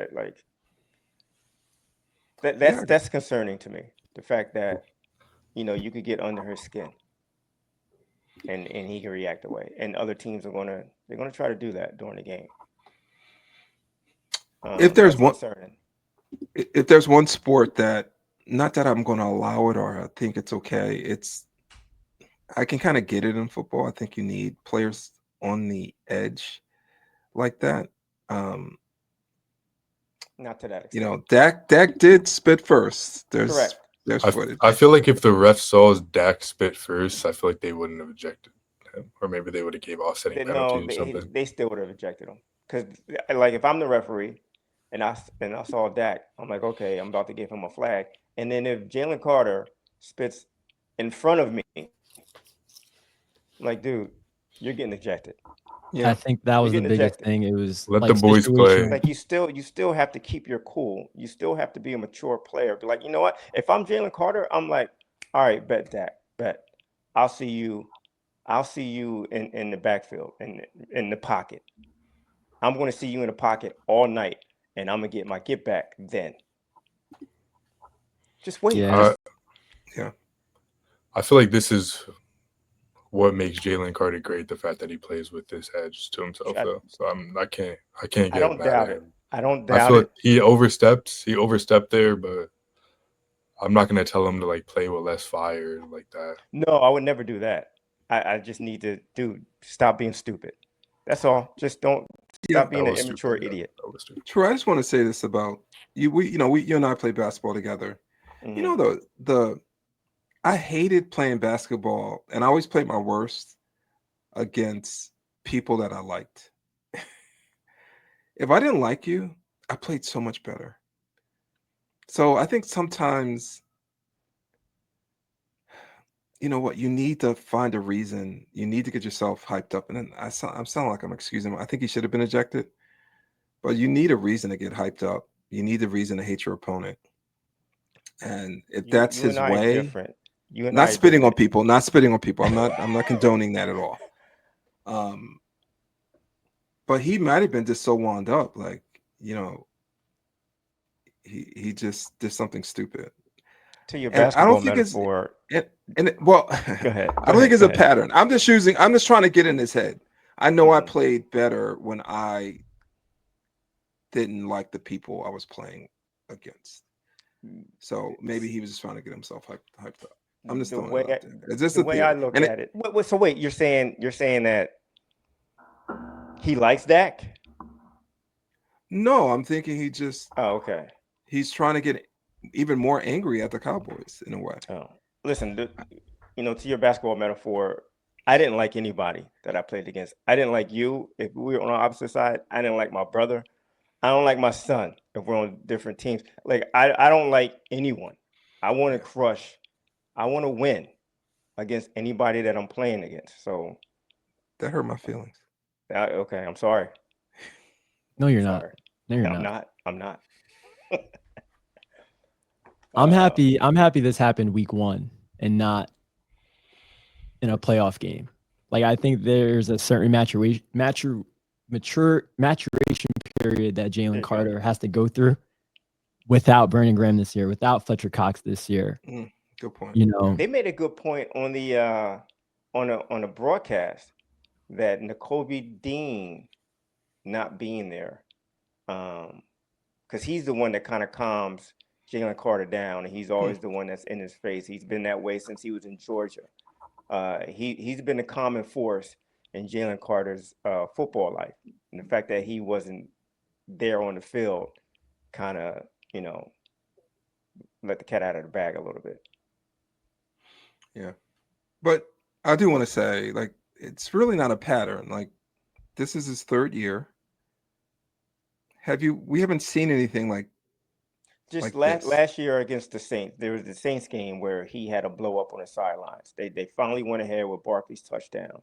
that's concerning to me. The fact that you could get under his skin, and he can react away, and other teams they're gonna try to do that during the game.
If there's
That's
one,
concerning.
if there's one sport that, not that I'm going to allow it or I think it's okay, I can kind of get it in football. I think you need players on the edge like that.
Not to that extent.
Dak did spit first.
Correct.
There's footage.
I feel like if the ref saw Dak spit first, I feel like they wouldn't have ejected him, or maybe they would have gave offsetting penalty or something.
They still would have ejected him because, like, if I'm the referee and I saw Dak, I'm like, okay, I'm about to give him a flag. And then if Jalen Carter spits in front of me, I'm like, dude, you're getting ejected.
Yeah.
I think that was the
getting
biggest
ejected.
thing. It was
Let
like
the boys play.
Like you still have to keep your cool. You still have to be a mature player. Be like, you know what? If I'm Jalen Carter, I'm like, all right, bet Dak, bet. I'll see you in the backfield, in the pocket. I'm going to see you in the pocket all night, and I'm gonna get my get back then. Just wait.
Yeah.
Yeah.
I feel like this is what makes Jalen Carter great, the fact that he plays with this edge to himself, though. So I can't get
I don't
mad
doubt
at
it.
him.
I don't
I
doubt
feel
it.
like he overstepped there, but I'm not gonna tell him to like play with less fire like that.
No, I would never do that. I just need to, dude, stop being stupid. That's all. Just don't stop being
That
an
was
immature
stupid, yeah.
idiot.
That was stupid.
True. I just want to say this about you. You and I played basketball together.
Mhm.
I hated playing basketball, and I always played my worst against people that I liked. If I didn't like you, I played so much better. So I think sometimes, you know what, you need to find a reason. You need to get yourself hyped up. And then I'm sounding like I'm excusing him. I think he should have been ejected, but you need a reason to get hyped up. You need a reason to hate your opponent. And if that's
You
his
and I are
way,
different. You and
not
I are
spitting on
different.
people, not spitting on people. I'm not condoning that at all. But he might have been just so wound up, like, he just did something stupid.
To your
And I don't
basketball
think it's
metaphor,
well,
go ahead.
I don't think it's a pattern. I'm just trying to get in his head. I know I played better when I didn't like the people I was playing against. So maybe he was just trying to get himself hyped up. I'm just throwing it out there. It's just
The
a
way
theory.
I look at it. So wait, you're saying that he likes Dak?
No, I'm thinking
Oh, okay.
he's trying to get even more angry at the Cowboys in a way.
Oh, listen, to your basketball metaphor, I didn't like anybody that I played against. I didn't like you if we were on the opposite side. I didn't like my brother. I don't like my son if we're on different teams. Like I don't like anyone. I want to crush. I want to win against anybody that I'm playing against. So
that hurt my feelings.
Okay, I'm sorry.
No, you're not. No, you're
I'm
not.
I'm not.
I'm happy. I'm happy this happened week 1 and not in a playoff game. Like I think there's a certain maturation period that Jalen Carter has to go through without Brandon Graham this year, without Fletcher Cox this year.
Good point.
You know,
They made a good point on the on a broadcast that N'Kobe Dean not being there, because he's the one that kind of calms Jalen Carter down, and he's always the one that's in his face. He's been that way since he was in Georgia. He's been a common force in Jalen Carter's football life, and the fact that he wasn't there on the field kind of let the cat out of the bag a little bit.
Yeah. But I do want to say, like, it's really not a pattern. Like, this is his third year. We haven't seen anything like
Just
this.
last year against the Saints, there was the Saints game where he had a blow up on the sidelines. They finally went ahead with Barkley's touchdown,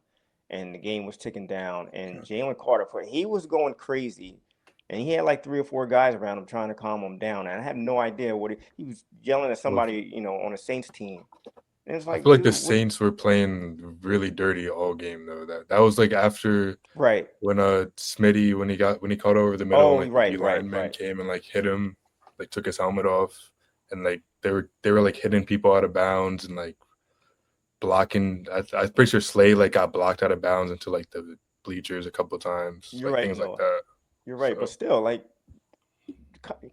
and the game was ticking down. And Jalen Carter, he was going crazy, and he had like 3 or 4 guys around him trying to calm him down. And I have no idea what he was yelling at somebody, on a Saints team. And it's
I
like,
feel like the
dude,
Saints were playing really dirty all game though. That was like after
right
when Smitty when he caught over the middle, and like the
right.
linemen came and like hit him, like took his helmet off, and like they were like hitting people out of bounds and like blocking. I'm pretty sure Slay like got blocked out of bounds into like the bleachers a couple of times,
You're
like
right,
things like
Noah.
that.
You're right, but still, like,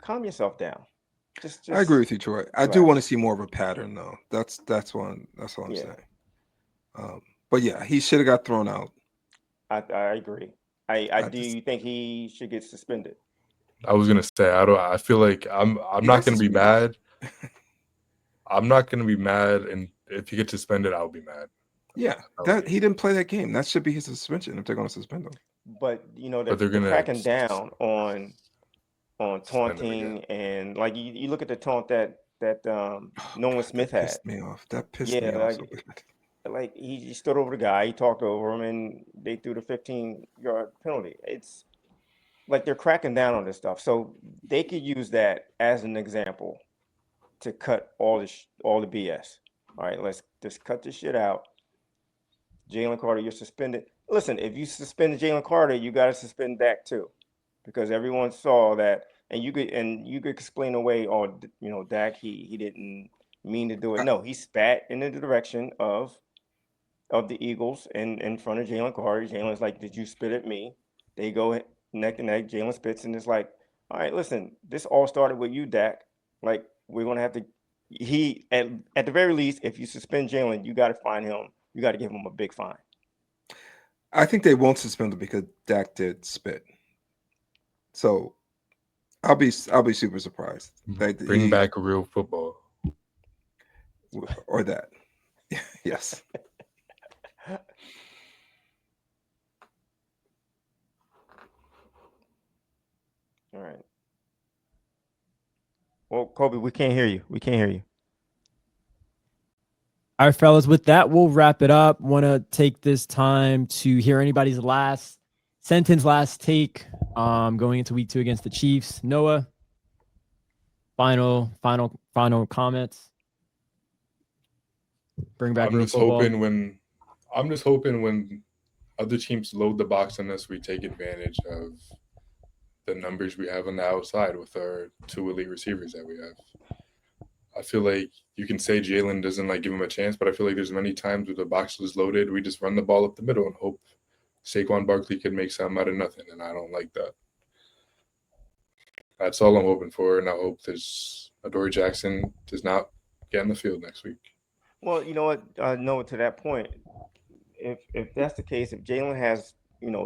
calm yourself down. Just
I agree with you, Troy. I do want to see more of a pattern, though. That's all I'm saying. But yeah, he should have got thrown out.
I agree. Do you think he should get suspended?
I was gonna say I feel like I'm not gonna be mad. I'm not gonna be mad, and if he gets suspended, I'll be mad.
Yeah, he didn't play that game. That should be his suspension if they're going to suspend him.
But they're cracking down on taunting, and like you look at the taunt that Nolan Smith had.
Pissed me off. That pissed me off so bad.
Like he stood over the guy, he talked over him, and they threw the 15-yard penalty. It's like they're cracking down on this stuff, so they could use that as an example to cut all the BS. All right, let's just cut this shit out. Jalen Carter, you're suspended. Listen, if you suspend Jalen Carter, you got to suspend Dak too, because everyone saw that, and you could explain away, Dak he didn't mean to do it. No, he spat in the direction of the Eagles in front of Jalen Carter. Jalen's like, "Did you spit at me?" They go neck to neck. Jalen spits, and it's like, "All right, listen, this all started with you, Dak. Like, we're gonna have to." He at the very least, if you suspend Jalen, you got to fine him. You got to give him a big fine.
I think they won't suspend him because Dak did spit. So I'll be super surprised.
Bring back real football.
Or that. Yes.
All right. Well, Kobe, we can't hear you.
All right, fellas, with that, we'll wrap it up. Want to take this time to hear anybody's last sentence, last take going into week 2 against the Chiefs. Noah, final comments. Bring back real football.
I'm just hoping when other teams load the box on us, we take advantage of the numbers we have on the outside with our 2 elite receivers that we have. I feel like you can say Jalen doesn't give him a chance, but I feel like there's many times where the box is loaded, we just run the ball up the middle and hope Saquon Barkley can make something out of nothing, and I don't like that. That's all I'm hoping for, and I hope Adoree Jackson does not get in the field next week.
Well, you know what? Noah, to that point, if that's the case, if Jalen has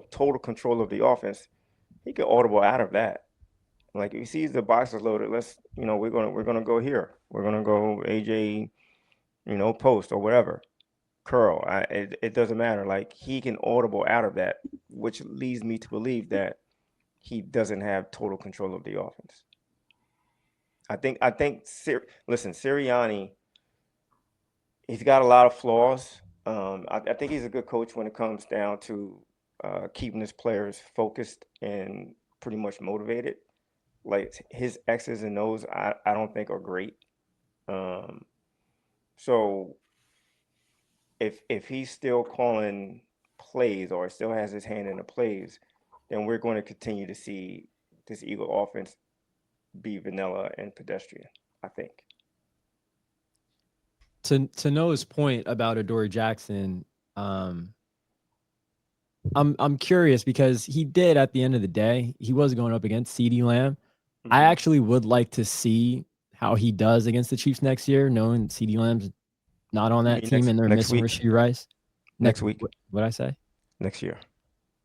total control of the offense, he could audible out of that. Like if he sees the box is loaded, we're gonna go here. We're gonna go AJ, post or whatever, curl. It doesn't matter. Like he can audible out of that, which leads me to believe that he doesn't have total control of the offense. I think Sirianni, he's got a lot of flaws. I think he's a good coach when it comes down to keeping his players focused and pretty much motivated. Like his X's and O's, I don't think are great. So if he's still calling plays or still has his hand in the plays, then we're going to continue to see this Eagle offense be vanilla and pedestrian, I think.
To Noah's point about Adoree Jackson, I'm curious because he did at the end of the day, he was going up against CeeDee Lamb. I actually would like to see how he does against the Chiefs next year, knowing CeeDee Lamb's not on that team and they're missing Rashee Rice.
Next week.
What'd I say?
Next year.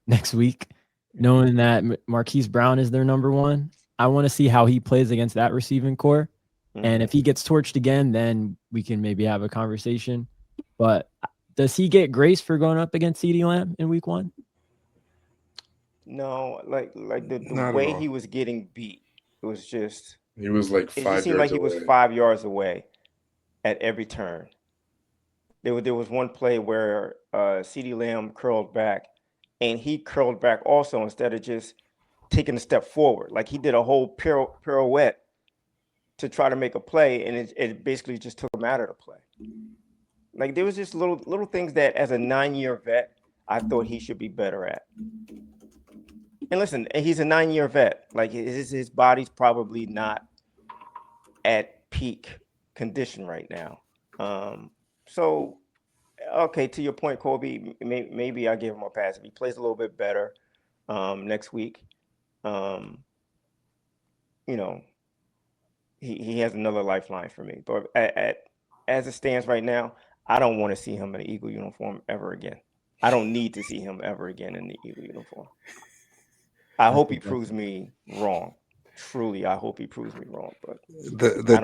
Next week, knowing that Marquise Brown is their number one. I want to see how he plays against that receiving core. And if he gets torched again, then we can maybe have a conversation. But does he get grace for going up against CeeDee Lamb in week 1?
No, like the
Not
way
at all.
he was getting beat, it was just
He was like
it
5
just seemed
yards
like he was
away.
5 yards away at every turn. There was one play where CeeDee Lamb curled back, and he curled back also instead of just taking a step forward. Like he did a whole pirouette to try to make a play, and it basically just took him out of the play. Like there was just little things that, as a 9-year vet, I thought he should be better at. And listen, he's a 9-year vet. Like his body's probably not at peak condition right now. So, okay, to your point, Kobe, maybe I give him a pass if he plays a little bit better next week. You know, he has another lifeline for me. But as it stands right now, I don't want to see him in an Eagle uniform ever again. I don't need to see him ever again in the Eagle uniform. I hope he proves me wrong. Truly, I hope he proves me wrong. But
the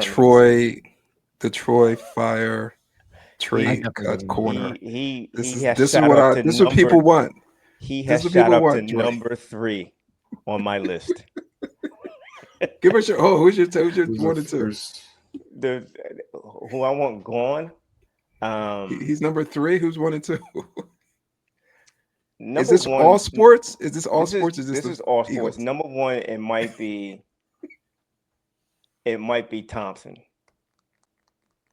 Troy Fire trade cut corner. This is what people want.
He has shot up to number 3 on my list.
Give us your who's your 1 and 2?
Who I want gone.
He's number 3. Who's 1 and 2?
Is this
all sports? Is this all sports?
This is all sports. Eagles? Number 1, it might be Thompson,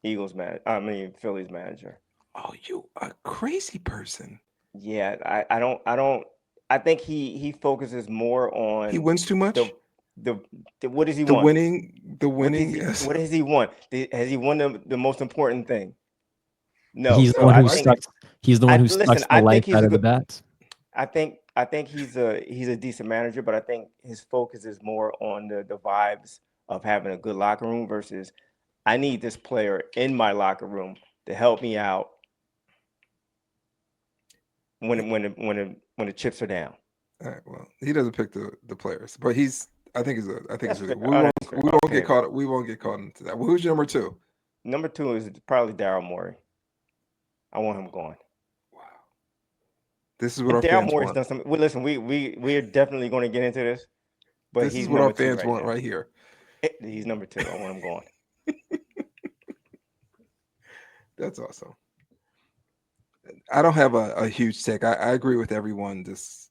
Phillies manager.
Oh, you a crazy person.
Yeah, I think he focuses more on.
He wins too much.
The what does he want?
The winning.
What does he want? Has he won the most important thing? No.
He's the one who sucks. He's the one who sucks the life out of the bats.
I think he's a decent manager, but I think his focus is more on the vibes of having a good locker room versus I need this player in my locker room to help me out when the chips are down.
All right. Well, he doesn't pick the players, but I think he's good. We won't get caught into that. Well, who's your number 2?
Number 2 is probably Daryl Morey. I want him gone.
Wow. This is what our fans
Morey's
want.
done something. Well, listen, we're definitely going to get into this, but
this is what our fans want right here.
He's number 2. I want him gone.
That's awesome. I don't have a huge take. I agree with everyone just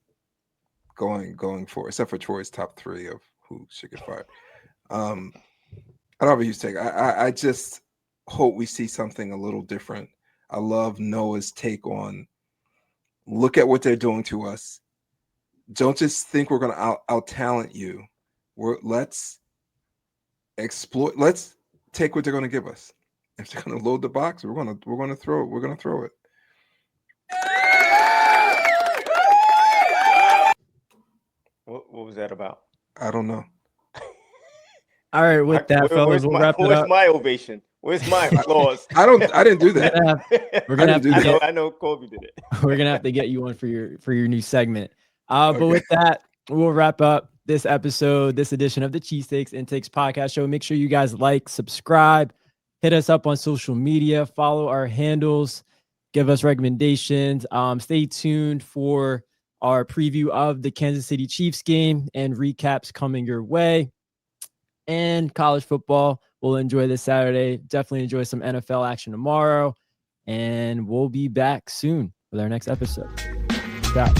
going for, except for Troy's top 3 of who should get fired. I don't have a huge take. I just hope we see something a little different. I love Noah's take on look at what they're doing to us. Don't just think we're going to out talent you. Let's exploit. Let's take what they're going to give us. If they're going to load the box, we're going to throw it.
What was that about?
I don't know.
All right, with that, fellas, we'll wrap it up.
Where's my ovation? Where's my applause?
I didn't do that.
We're gonna have to.
I know Kobe did it.
We're gonna have to get you on for your new segment. But with that, we'll wrap up this episode, this edition of the Cheesesteaks Intakes Podcast Show. Make sure you guys like, subscribe, hit us up on social media, follow our handles, give us recommendations. Stay tuned for our preview of the Kansas City Chiefs game and recaps coming your way. And college football, we'll enjoy this Saturday. Definitely enjoy some NFL action tomorrow. And we'll be back soon with our next episode. Ciao.